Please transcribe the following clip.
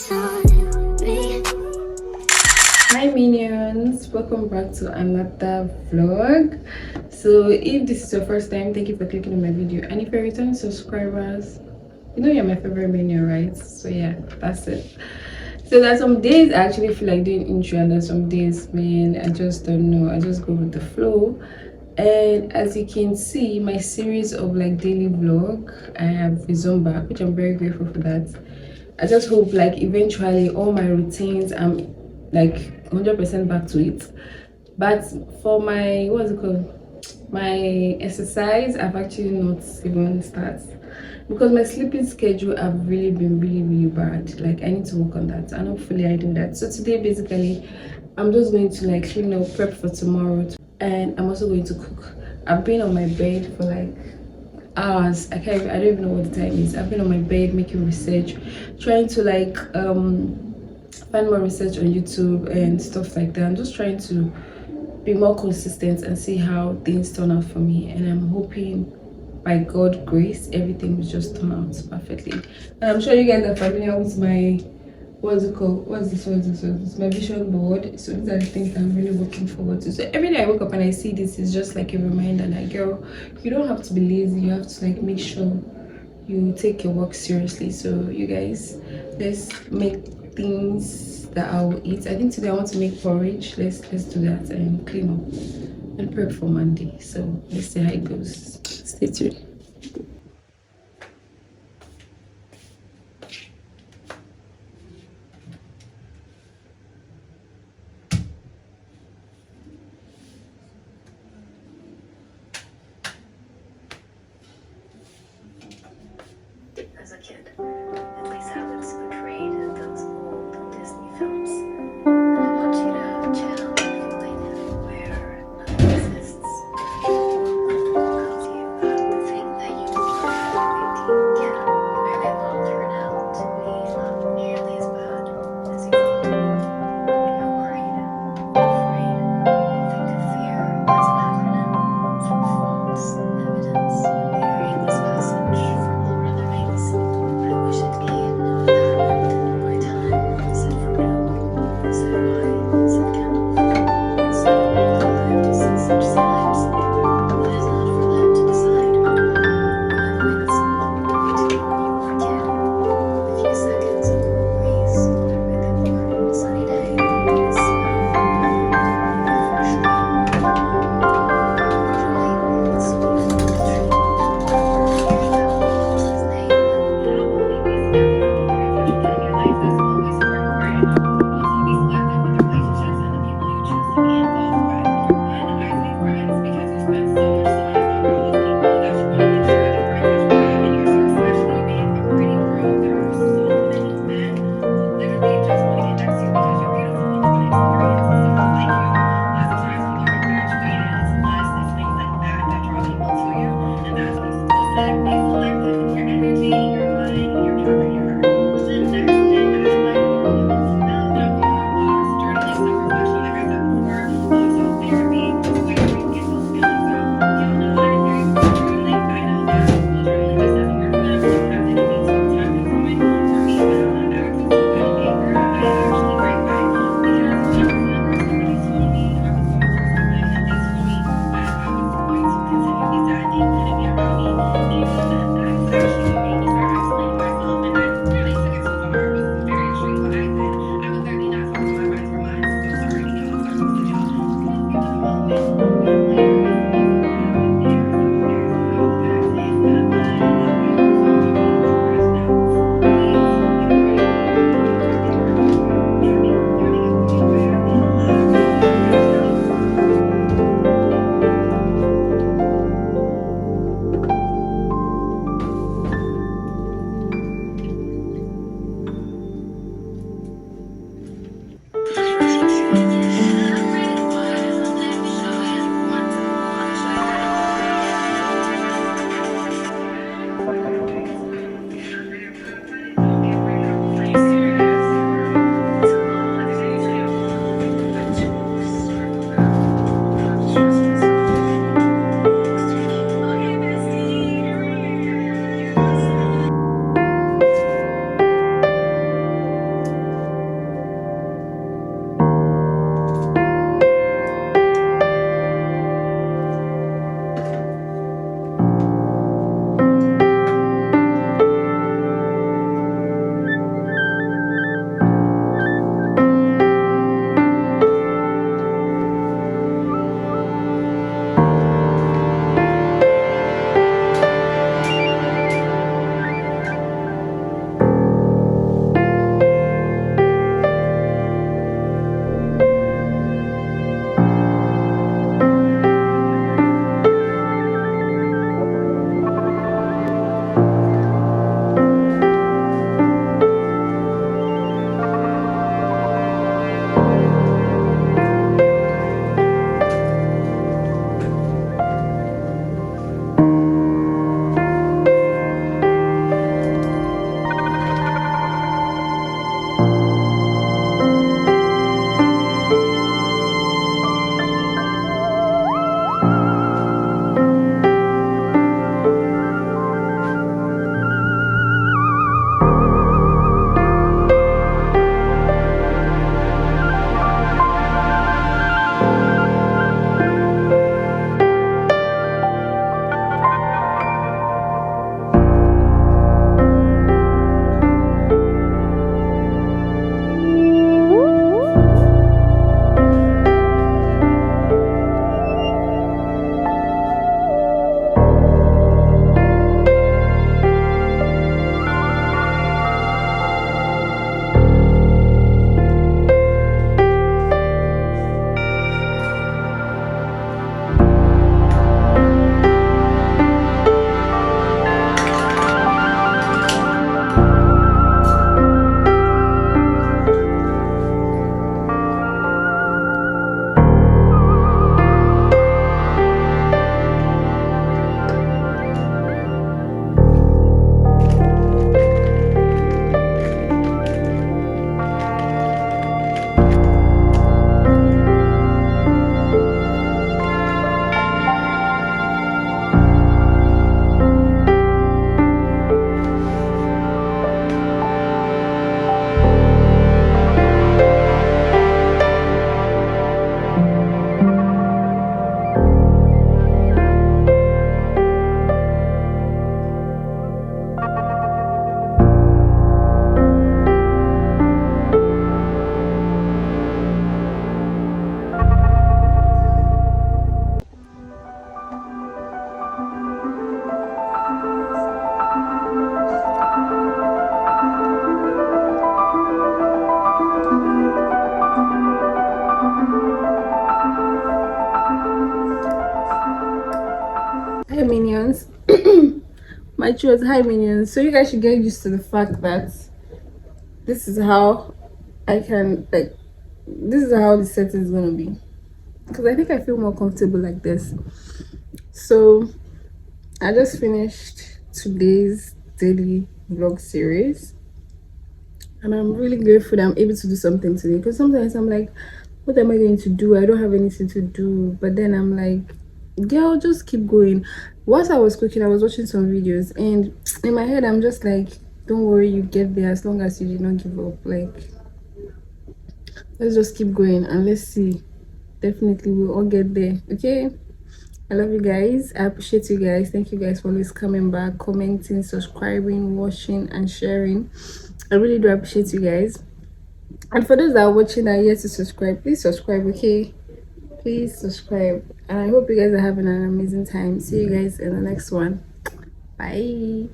Hi minions, welcome back to another vlog. So if this is your first time, thank you for clicking on my video, and if you're returning subscribers, you know you're my favorite minion, right? So yeah, that's it. So there's some days I actually feel like doing intro, and there's some days, man, I just don't know, I just go with the flow. And as you can see, my series of like daily vlog, I have resumed back, which I'm very grateful for that. I just hope like eventually all my routines, I'm like 100% back to it. But for my, what's it called, my exercise, I've actually not even started because my sleeping schedule have really been really bad. Like I need to work on that, and hopefully I do that. So today basically I'm just going to like clean up, prep for tomorrow, and I'm also going to cook. I've been on my bed for like hours. I don't even know what the time is. I've been on my bed making research, trying to like find more research on YouTube and stuff like that. I'm just trying to be more consistent and see how things turn out for me, and I'm hoping by God grace everything will just turn out perfectly. And I'm sure you guys are familiar with my, what's it called, what's this, it's my vision board. So these are the things I'm really looking forward to. So every day I wake up and I see this, is just like a reminder, like, girl, you don't have to be lazy, you have to like make sure you take your work seriously. So you guys, let's make things that I will eat. I think today I want to make porridge. Let's do that and clean up and prep for Monday. So let's see how it goes. Stay tuned. As a kid, at least how it's portrayed in those old Disney films. And I want you to have a channel where none exists. Because you have to think My cheers, hi minions. So you guys should get used to the fact that this is how I can like. This is how the set is gonna be, because I think I feel more comfortable like this. So I just finished today's daily vlog series, and I'm really grateful that I'm able to do something today, because sometimes I'm like, what am I going to do? I don't have anything to do. But then I'm like, girl, just keep going. Whilst I was cooking, I was watching some videos, and in my head I'm just like, don't worry, you get there as long as you did not give up. Like, let's just keep going and let's see. Definitely we'll all get there. Okay, I love you guys. I appreciate you guys. Thank you guys for always coming back, commenting, subscribing, watching, and sharing. I really do appreciate you guys. And for those that are watching that are yet to subscribe, please subscribe. Okay, please subscribe. And I hope you guys are having an amazing time. See you guys in the next one. Bye.